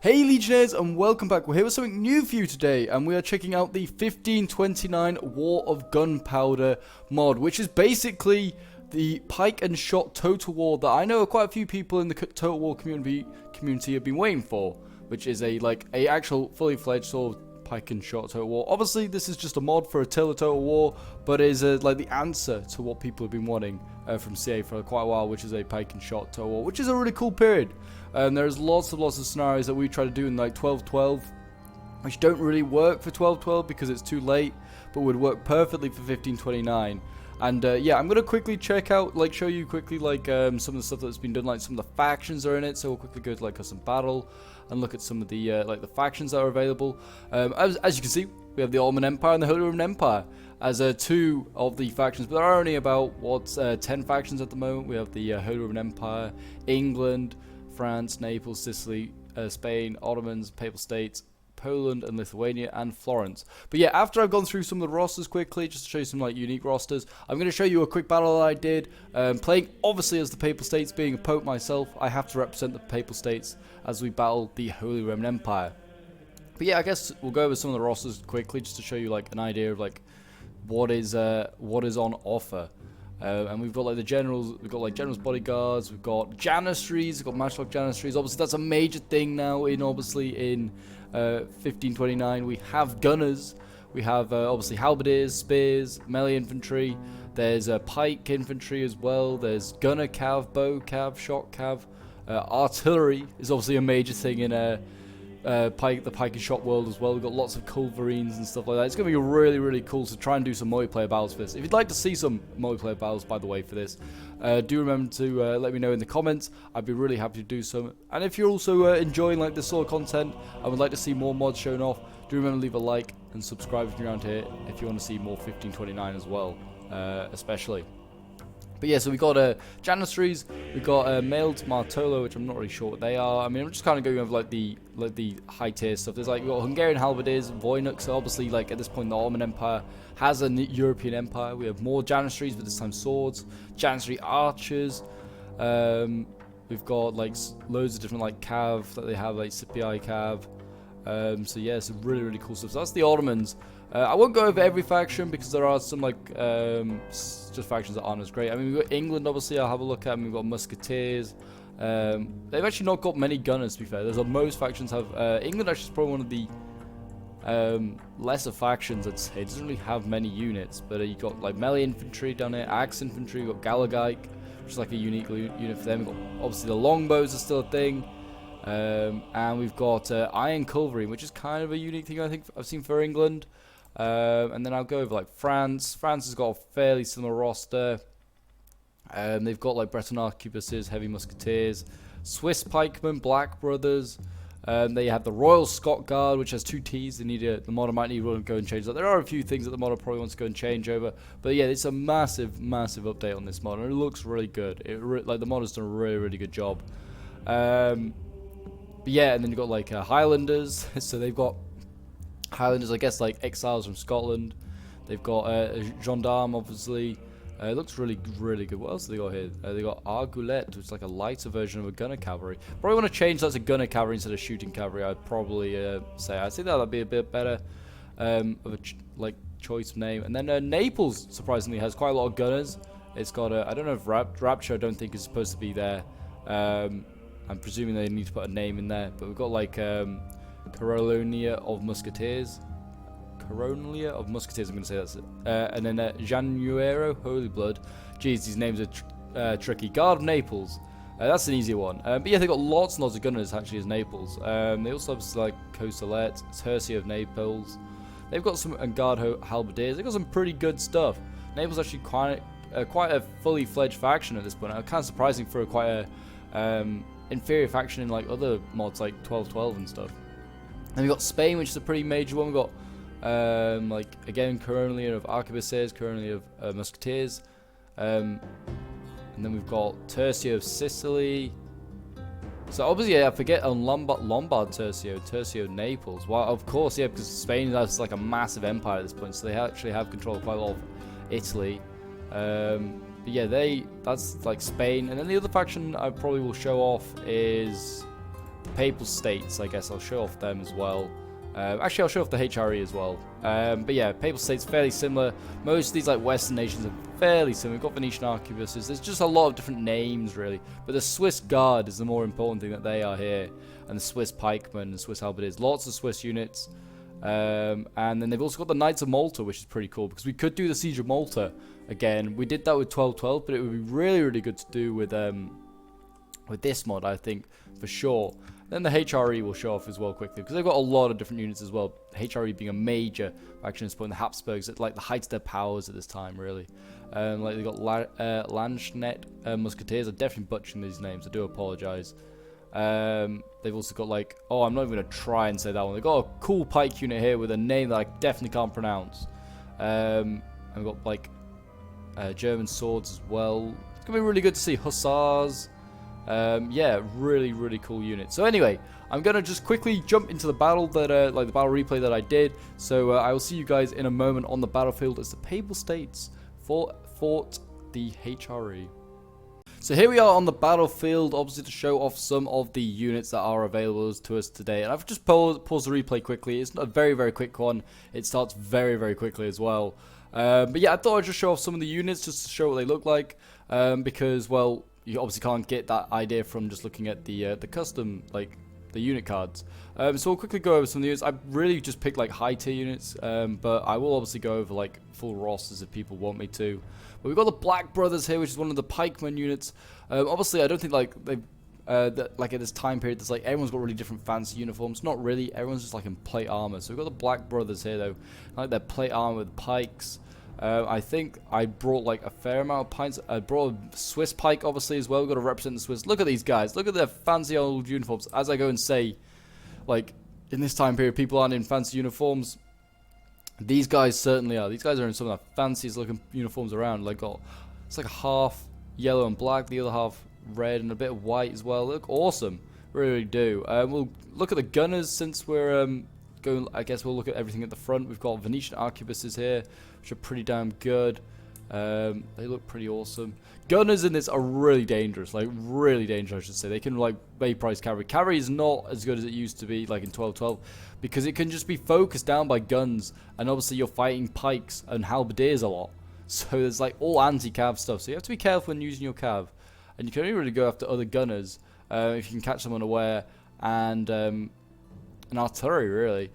Hey Legionnaires, and welcome back. We're here with something new for you today, and we are checking out the 1529 War of Gunpowder mod, which is basically the pike and shot total war that I know quite a few people in the total war community have been waiting for, which is a actual fully fledged sort of pike and shot total war. Obviously this is just a mod for Attila total war, but is like the answer to what people have been wanting from CA for quite a while, which is a pike and shot total war, which is a really cool period. There's lots of scenarios that we try to do in like 12-12, which don't really work for 12-12 because it's too late, but would work perfectly for 1529. And yeah, I'm gonna quickly check out, show you quickly some of the stuff that's been done, like some of the factions are in it. So we'll quickly go to custom battle and look at some of the the factions that are available. As you can see, we have the Ottoman Empire and the Holy Roman Empire as two of the factions, but there are only about 10 factions at the moment. We have the Holy Roman Empire, England, France, Naples, Sicily, Spain, Ottomans, Papal States, Poland and Lithuania, and Florence. But yeah, after I've gone through some of the rosters quickly, just to show you some unique rosters, I'm going to show you a quick battle that I did, playing obviously as the Papal States. Being a Pope myself, I have to represent the Papal States as we battle the Holy Roman Empire. But yeah, I guess we'll go over some of the rosters quickly, just to show you an idea of what is on offer. And we've got the generals, we've got generals bodyguards, we've got Janissaries, we've got matchlock Janissaries. Obviously that's a major thing now in 1529. We have gunners, we have obviously halberdiers, spears, melee infantry. There's pike infantry as well. There's gunner cav, bow cav, shot cav. Artillery is obviously a major thing in the pike and shot world as well. We've got lots of culverines and stuff like that. It's going to be really cool to try and do some multiplayer battles for this. If you'd like to see some multiplayer battles, by the way, for this, do remember to let me know in the comments. I'd be really happy to do some. And if you're also enjoying this sort of content and would like to see more mods shown off, do remember to leave a like and subscribe if you're around here if you want to see more 1529 as well, especially. But yeah, so we got Janissaries, we got Mailed Martolo, which I'm not really sure what they are. I mean, I'm just kind of going over the high tier stuff. There's we got Hungarian halberdiers, Voyniks. So obviously, at this point, the Ottoman Empire has a European empire. We have more Janissaries, but this time swords. Janissary archers. We've got loads of different cav that they have, Scipii cav. So yeah, some really cool stuff. So that's the Ottomans. I won't go over every faction because there are some just factions that aren't as great. I mean, we've got England, obviously. I'll have a look at them. We've got Musketeers. They've actually not got many gunners, to be fair. There's most factions have. England actually is probably one of the lesser factions, I'd say. It doesn't really have many units, but you've got melee infantry down here, axe infantry. You've got Galagaik, which is a unique unit for them. We've got obviously the longbows are still a thing. And we've got iron cavalry, which is kind of a unique thing I think I've seen for England. And then I'll go over France. France has got a fairly similar roster. They've got Breton arquebuses, heavy musketeers, Swiss pikemen, Black Brothers. They have the Royal Scot Guard, which has 2 T's. They need the modder might need to go and change that. There are a few things that the modder probably wants to go and change over, but yeah, it's a massive update on this mod, and it looks really good. The mod has done a really good job. But yeah, and then you've got Highlanders. So they've got Highlanders, I guess, exiles from Scotland. They've got gendarme, obviously. It looks really good. What else do they got here? They got Argulet, which is a lighter version of a gunner cavalry. Probably want to change that to gunner cavalry instead of shooting cavalry. I'd probably say. I think that'd be a bit better of a choice name. And then Naples, surprisingly, has quite a lot of gunners. It's got I don't know if Rapture, I don't think is supposed to be there. I'm presuming they need to put a name in there, but we've got Coronia of Musketeers. Coronia of Musketeers, I'm going to say that's it. And then Januero, Holy Blood. Jeez, these names are tricky. Guard of Naples. That's an easier one. But yeah, they've got lots and lots of gunners actually as Naples. They also have Costalet, Tertia of Naples. They've got some Guard Halberdiers. They've got some pretty good stuff. Naples actually quite a fully fledged faction at this point. Kind of surprising for quite a inferior faction in other mods like 12-12 and stuff. Then we got Spain, which is a pretty major one. We've got again Coronia of Arquebusiers, Coronia of Musketeers, and then we've got Tertia of Sicily. So obviously, I forget on Lombard Tercio, Tercio of Naples. Well, of course, yeah, because Spain has a massive empire at this point, so they actually have control of quite a lot of Italy. But yeah, that's Spain, and then the other faction I probably will show off is Papal States, I guess I'll show off them as well. Actually, I'll show off the HRE as well. But yeah, Papal States fairly similar. Most of these like Western nations are fairly similar. We've got Venetian arquebuses. There's just a lot of different names really. But the Swiss Guard is the more important thing that they are here, and the Swiss pikemen and Swiss halberdiers. Lots of Swiss units. And then they've also got the Knights of Malta, which is pretty cool because we could do the Siege of Malta again. We did that with 1212, but it would be really, really good to do with this mod, I think, for sure. Then the HRE will show off as well quickly because they've got a lot of different units as well. HRE being a major faction at this point. The Habsburgs at like the height of their powers at this time, really. Like they've got Landsknecht Musketeers. I'm definitely butchering these names. I do apologize. They've also got like, oh, I'm not even going to try and say that one. They've got a cool pike unit here with a name that I definitely can't pronounce. And we've got like German swords as well. It's going to be really good to see hussars. Yeah, really, really cool unit. So anyway, I'm going to just quickly jump into the battle that, like the battle replay that I did. So I will see you guys in a moment on the battlefield as the Papal States fought the HRE. So here we are on the battlefield, obviously to show off some of the units that are available to us today. And I've just paused the replay quickly. It's a very, very quick one. It starts very, very quickly as well. But yeah, I thought I'd just show off some of the units just to show what they look like. Because, well, you obviously can't get that idea from just looking at the custom, like, the unit cards. So we'll quickly go over some of the units. I really just picked, like, high-tier units. But I will obviously go over, like, full rosters if people want me to. But we've got the Black Brothers here, which is one of the pikemen units. Obviously, I don't think, like, they've... like at this time period, there's like everyone's got really different fancy uniforms. Not really, everyone's just like in plate armor. So we've got the Black Brothers here though, like their plate armor with pikes. I think I brought like a fair amount of pikes. I brought a Swiss pike obviously as well. We've got to represent the Swiss. Look at these guys. Look at their fancy old uniforms. As I go and say, like in this time period, people aren't in fancy uniforms. These guys certainly are. These guys are in some of the fanciest looking uniforms around. Like it's like a half yellow and black, the other half red and a bit of white as well. They look awesome, really do. We'll look at the gunners since we're going. I guess we'll look at everything at the front. We've got Venetian arquebuses here, which are pretty damn good. They look pretty awesome. Gunners in this are really dangerous, like really dangerous, I should say. They can like vaporize cavalry. Cavalry is not as good as it used to be, like in 1212, because it can just be focused down by guns, and obviously you're fighting pikes and halberdiers a lot. So there's like all anti-cav stuff. So you have to be careful when using your cav. And you can only really go after other gunners if you can catch them unaware, and an artillery really.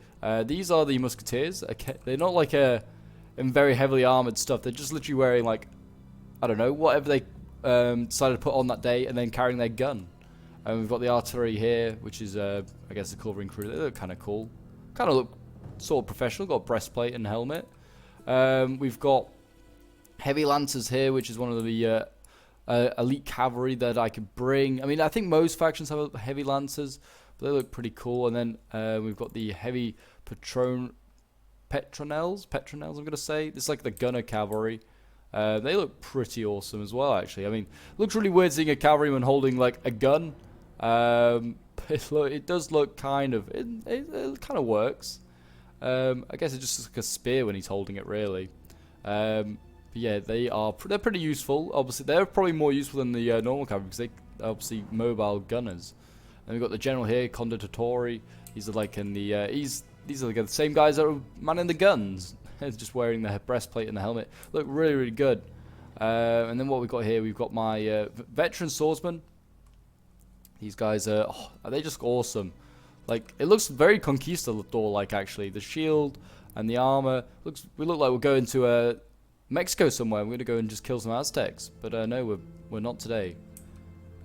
These are the Musketeers. They're not like in very heavily armored stuff. They're just literally wearing like, I don't know, whatever they decided to put on that day, and then carrying their gun. And we've got the artillery here, which is I guess the covering crew. They look kind of cool. Kind of look sort of professional. Got a breastplate and helmet. We've got heavy lancers here, which is one of the elite cavalry that I could bring. I mean, I think most factions have heavy lancers, but they look pretty cool. And then we've got the heavy petronels, I'm going to say. This is like the gunner cavalry. They look pretty awesome as well, actually. I mean, it looks really weird seeing a cavalryman holding like a gun. It does look kind of, it kind of works. I guess it's just like a spear when he's holding it, really. But yeah, they're pretty useful. Obviously, they're probably more useful than the normal cavalry because they obviously mobile gunners. And we've got the general here, Condottieri. These are like in the these are like the same guys that are manning the guns, just wearing the breastplate and the helmet. Look really, really good. And then what we've got here, we've got my veteran swordsmen. These guys are they just awesome. Like it looks very conquistador-like actually. The shield and the armor we look like we're going to Mexico somewhere. We're going to go and just kill some Aztecs. But no, we're not today.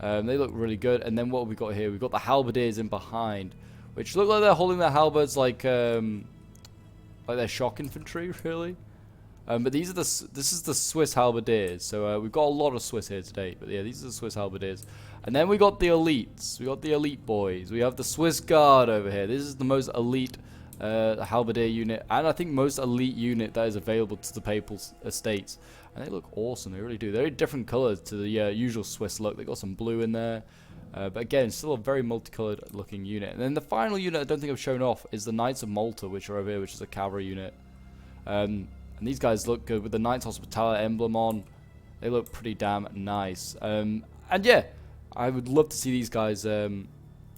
They look really good. And then what have we got here? We've got the halberdiers in behind, which look like they're holding their halberds like their shock infantry, really. But this is the Swiss halberdiers. So we've got a lot of Swiss here today. But yeah, these are the Swiss halberdiers. And then we got the elites. We got the elite boys. We have the Swiss Guard over here. This is the most elite halberdier unit, and I think most elite unit that is available to the Papal States, and they look awesome. They really do. They're different colors to the usual Swiss look. They got some blue in there, but again, still a very multicolored looking unit. And then the final unit I don't think I've shown off is the Knights of Malta, which are over here, which is a cavalry unit. And these guys look good with the Knights Hospitaller emblem on. They look pretty damn nice. And yeah, I would love to see these guys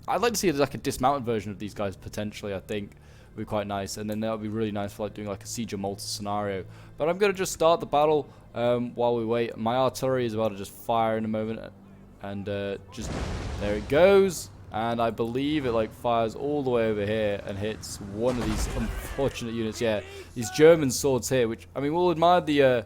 I'd like to see like a dismounted version of these guys potentially. I think would be quite nice, and then that would be really nice for like doing like a Siege of Malta scenario. But I'm gonna just start the battle while we wait. My artillery is about to just fire in a moment, and just there it goes. And I believe it like fires all the way over here and hits one of these unfortunate units. Yeah, these German swords here, which I mean we'll admire the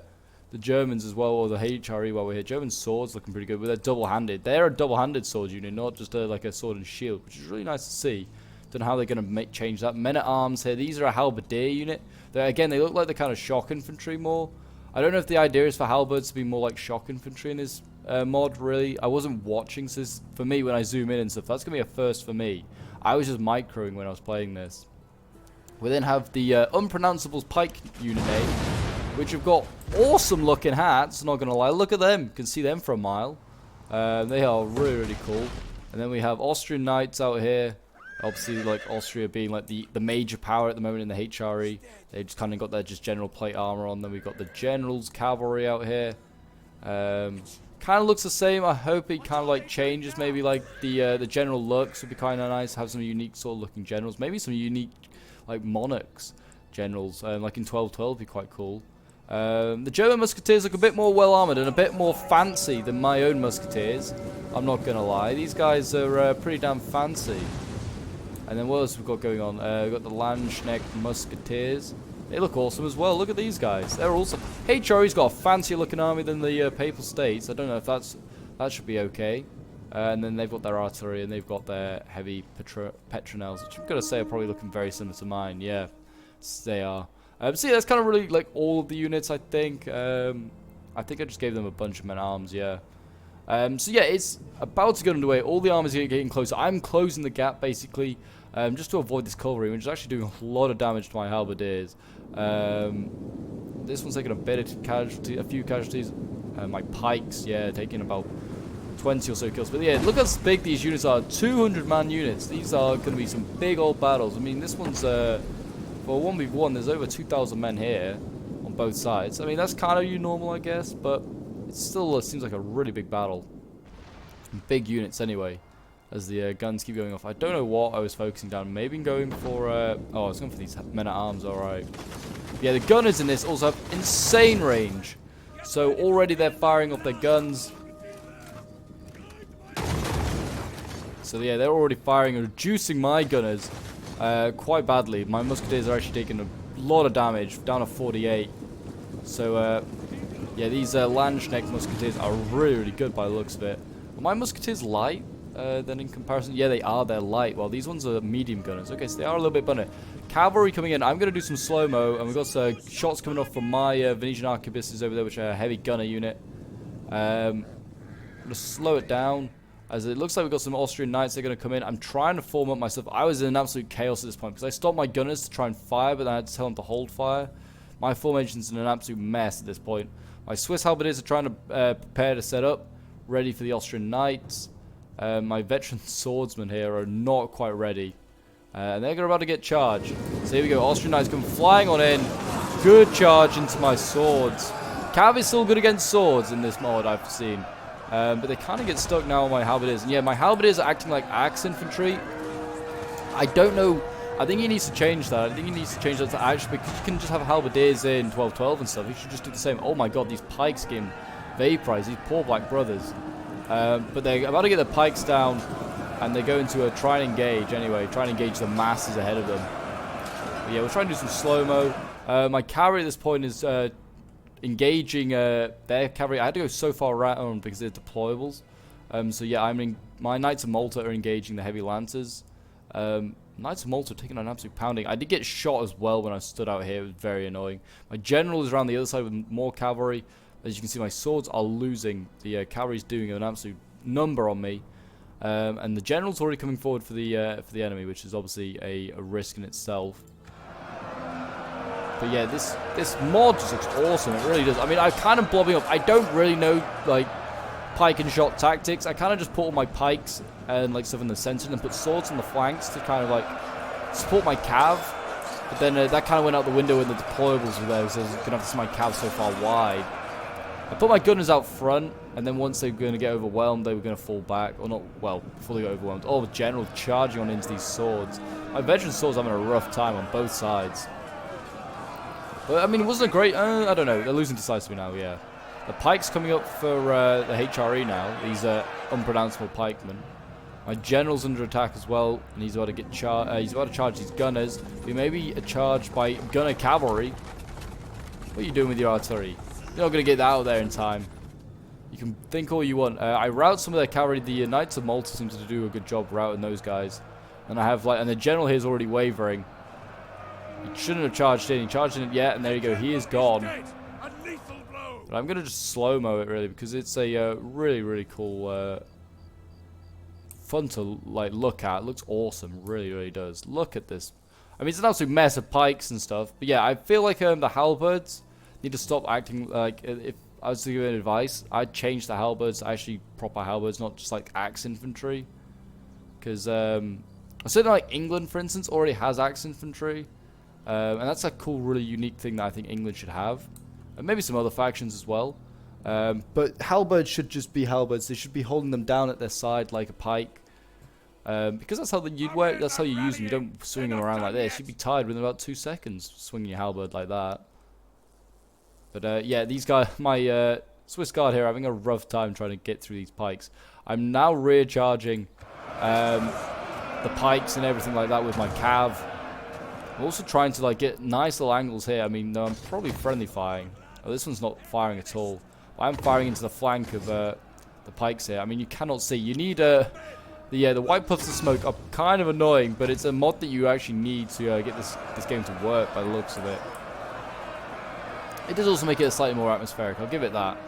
Germans as well, or the HRE while we're here. German swords looking pretty good, but they're double-handed. They're a double-handed sword unit, not just like a sword and shield, which is really nice to see. Don't know how they're going to change that. Men-at-arms here. These are a halberdier unit. Again, they look like the kind of shock infantry more. I don't know if the idea is for halberds to be more like shock infantry in this mod, really. I wasn't watching, so this, for me, when I zoom in and stuff, that's going to be a first for me. I was just microing when I was playing this. We then have the unpronounceable Pike unit name, which have got awesome looking hats, not gonna lie. Look at them, you can see them for a mile. They are really, really cool. And then we have Austrian Knights out here. Obviously, like Austria being like the major power at the moment in the HRE. They just kind of got their just general plate armor on. Then we've got the generals cavalry out here. Kind of looks the same. I hope it kind of like changes. Maybe like the general looks would be kind of nice. Have some unique sort of looking generals. Maybe some unique like monarchs generals. Like in 1212 would be quite cool. The German Musketeers look a bit more well armored and a bit more fancy than my own Musketeers. I'm not gonna lie, these guys are pretty damn fancy. And then what else we've got going on? We've got the Landsknecht Musketeers. They look awesome as well. Look at these guys. They're awesome. HRE's got a fancier looking army than the Papal States. I don't know if that should be okay. And then they've got their artillery and they've got their heavy petronels, which I'm gonna say are probably looking very similar to mine. Yeah, they are. So yeah, that's kind of really like all of the units, I think. I think I just gave them a bunch of men-at-arms, yeah. So yeah, it's about to get underway. All the armies are getting closer. I'm closing the gap, basically, just to avoid this cavalry, which is actually doing a lot of damage to my halberdiers. This one's taking a few casualties. My pikes, yeah, taking about 20 or so kills. But yeah, look how big these units are. 200-man units. These are going to be some big old battles. I mean, this one's... For 1v1, there's over 2,000 men here on both sides. I mean, that's kind of normal, I guess, but it still seems like a really big battle. Big units, anyway, as the guns keep going off. I don't know what I was focusing down. Maybe going for... oh, I was going for these men-at-arms, alright. Yeah, the gunners in this also have insane range. So already they're firing off their guns. So yeah, they're already firing and reducing my gunners. Quite badly. My Musketeers are actually taking a lot of damage, down to 48. So, yeah, these Landsknecht Musketeers are really, really good by the looks of it. Are my Musketeers light then in comparison? Yeah, they are. They're light. Well, these ones are medium gunners. Okay, so they are a little bit better. Cavalry coming in. I'm going to do some slow-mo, and we've got shots coming off from my Venetian arquebuses over there, which are a heavy gunner unit. I'm going to slow it down. As it looks like we've got some Austrian Knights that are going to come in. I'm trying to form up myself. I was in an absolute chaos at this point because I stopped my gunners to try and fire, but then I had to tell them to hold fire. My formation's in an absolute mess at this point. My Swiss halberdiers are trying to prepare to set up, ready for the Austrian Knights. My veteran swordsmen here are not quite ready. And they're about to get charged. So here we go. Austrian Knights come flying on in. Good charge into my swords. Cav is still good against swords in this mod, I've seen. But they kind of get stuck now on my halberdiers. And yeah, my halberdiers are acting like axe infantry. I don't know. I think he needs to change that. I think he needs to change that to axe, because you can just have halberdiers in 1212 and stuff. You should just do the same. Oh my god, these pikes getting vaporized. These poor black brothers. But they're about to get the pikes down, and they go into a try and engage anyway. Try and engage the masses ahead of them. But yeah, we'll try and do some slow-mo. My cavalry at this point is... engaging their cavalry. I had to go so far around because they're deployables. So yeah, my Knights of Malta are engaging the heavy lancers. Knights of Malta are taking an absolute pounding. I did get shot as well when I stood out here. It was very annoying. My general is around the other side with more cavalry. As you can see, my swords are losing. The cavalry's doing an absolute number on me. And the general's already coming forward for the enemy, which is obviously a risk in itself. But yeah, this mod just looks awesome. It really does. I mean, I'm kind of blobbing up. I don't really know, like, pike and shot tactics. I kind of just put all my pikes and, like, stuff in the center and put swords on the flanks to kind of, like, support my cav. But then that kind of went out the window when the deployables were there, so I was going to have to see my cav so far wide. I put my gunners out front, and then once they were going to get overwhelmed, they were going to fall back. Or not, well, before they got overwhelmed. Oh, the general charging on into these swords. My veteran swords having a rough time on both sides. But, I mean, it wasn't a great... I don't know. They're losing decisively now, yeah. The Pike's coming up for the HRE now. These unpronounceable pikemen. My general's under attack as well, and he's about to get he's about to charge these gunners. We may be charged by gunner cavalry. What are you doing with your artillery? You're not going to get that out there in time. You can think all you want. I route some of their cavalry. The Knights of Malta seem to do a good job routing those guys. And I have and the general here is already wavering. He shouldn't have charged in. He charged in yet, and there you go. He is gone. But I'm going to just slow-mo it, really, because it's a really, really cool, fun to, like, look at. It looks awesome. Really, really does. Look at this. I mean, it's an absolute mess of pikes and stuff. But, yeah, I feel like the halberds need to stop acting like... If I was to give advice, I'd change the halberds to actually proper halberds, not just, like, axe infantry. Because, certainly, like, England, for instance, already has axe infantry. And that's a cool, really unique thing that I think England should have. And maybe some other factions as well. But halberds should just be halberds. They should be holding them down at their side like a pike. Because that's how you'd work. That's how you use them. You don't swing them around like this. You'd be tired within about 2 seconds swinging your halberd like that. But yeah, these guys, my Swiss Guard here, are having a rough time trying to get through these pikes. I'm now rear charging the pikes and everything like that with my cav. I'm also trying to like get nice little angles here. I mean, no, I'm probably friendly firing. Oh, this one's not firing at all. I'm firing into the flank of the pikes here. I mean, you cannot see. You need the white puffs of smoke are kind of annoying, but it's a mod that you actually need to get this game to work by the looks of it. It does also make it slightly more atmospheric. I'll give it that.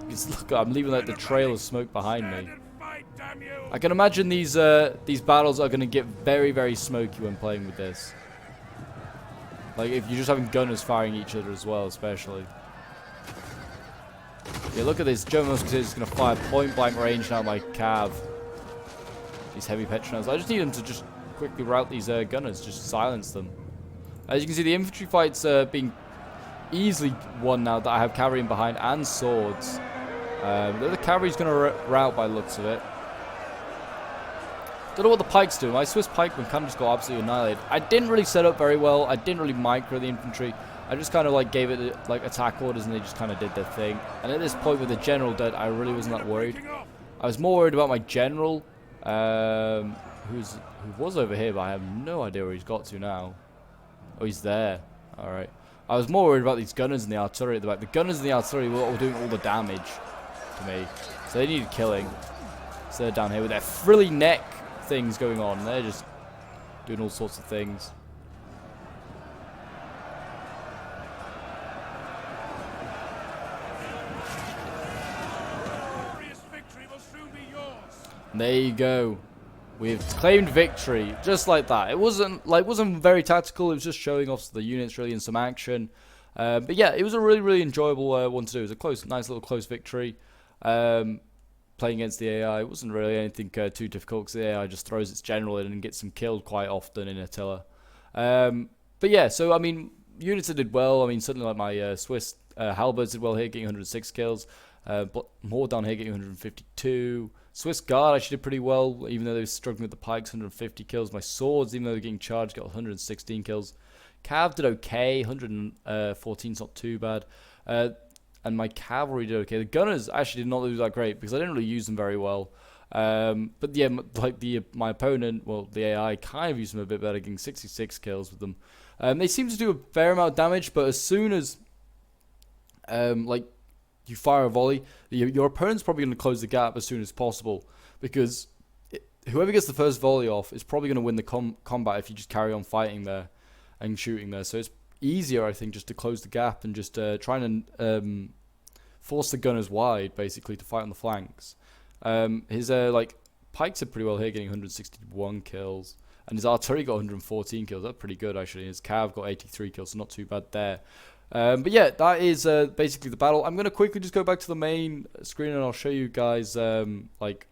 Because look, I'm leaving like the trail of smoke behind me. I can imagine these battles are going to get very, very smoky when playing with this. Like if you're just having gunners firing each other as well, especially. Yeah, look at this. German Musketeers is going to fire point blank range now at my cav. These heavy petronels. I just need them to just quickly rout these gunners, just silence them. As you can see, the infantry fight's being easily won now that I have cavalry in behind and swords. The cavalry's going to rout by the looks of it. Don't know what the pikes do. My Swiss pikemen kind of just got absolutely annihilated. I didn't really set up very well. I didn't really micro the infantry. I just kind of like gave it like attack orders and they just kind of did their thing. And at this point with the general dead, I really wasn't that worried. I was more worried about my general, who was over here, but I have no idea where he's got to now. Oh, he's there. All right. I was more worried about these gunners and the artillery at the back. The gunners and the artillery were all doing all the damage to me, so they needed killing. So they're down here with their frilly neck things going on. They're just doing all sorts of things. And there you go. We've claimed victory, just like that. It wasn't very tactical. It was just showing off the units really in some action. But yeah, it was a really, really enjoyable one to do. It was a nice little close victory. Playing against the AI, it wasn't really anything too difficult because the AI just throws its general in and gets them killed quite often in Attila. But yeah, so I mean, units that did well. I mean, certainly like my Swiss halberds did well here, getting 106 kills. More down here, getting 152. Swiss Guard actually did pretty well, even though they were struggling with the pikes, 150 kills. My swords, even though they're getting charged, got 116 kills. Cav did okay, 114 is not too bad. And my cavalry did okay. The gunners actually did not do that great because I didn't really use them very well. But yeah, like my opponent, well, the AI kind of used them a bit better, getting 66 kills with them. They seem to do a fair amount of damage, but as soon as like you fire a volley, your opponent's probably going to close the gap as soon as possible because whoever gets the first volley off is probably going to win the combat if you just carry on fighting there and shooting there. So it's easier, I think, just to close the gap and just try and force the gunners wide, basically, to fight on the flanks. His like pikes did pretty well here, getting 161 kills, and his artillery got 114 kills. That's pretty good, actually. His cav got 83 kills, so not too bad there. But yeah, that is basically the battle. I'm going to quickly just go back to the main screen and I'll show you guys like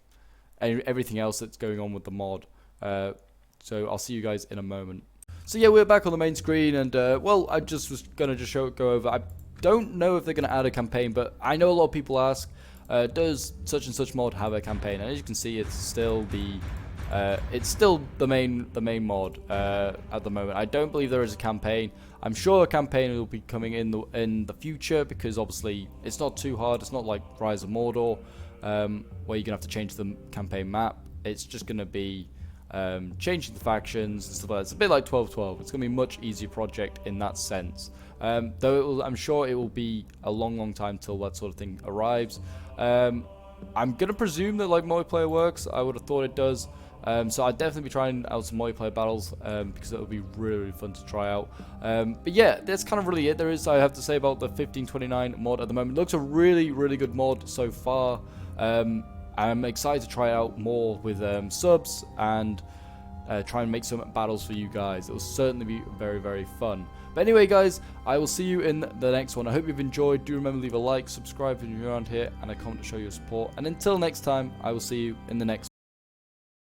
everything else that's going on with the mod. So I'll see you guys in a moment. So yeah, we're back on the main screen and well, I just was going to just go over. I don't know if they're going to add a campaign, but I know a lot of people ask, does such and such mod have a campaign? And as you can see, it's still the main mod at the moment. I don't believe there is a campaign. I'm sure a campaign will be coming in the future, because obviously it's not too hard. It's not like Rise of Mordor, where you're gonna have to change the campaign map. It's just gonna be changing the factions and stuff like that. It's a bit like 1212. It's gonna be a much easier project in that sense. Though I'm sure it will be a long time till that sort of thing arrives. I'm gonna presume that like multiplayer works. I would have thought it does. So I'd definitely be trying out some multiplayer battles, because it would be really fun to try out. But yeah, that's kind of really it there is I have to say about the 1529 mod at the moment. It looks a really good mod so far. I'm excited to try out more with subs and try and make some battles for you guys. It will certainly be very fun. But anyway, guys, I will see you in the next one. I hope you've enjoyed. Do remember to leave a like, subscribe if you're around here, and a comment to show your support. And until next time, I will see you in the next one.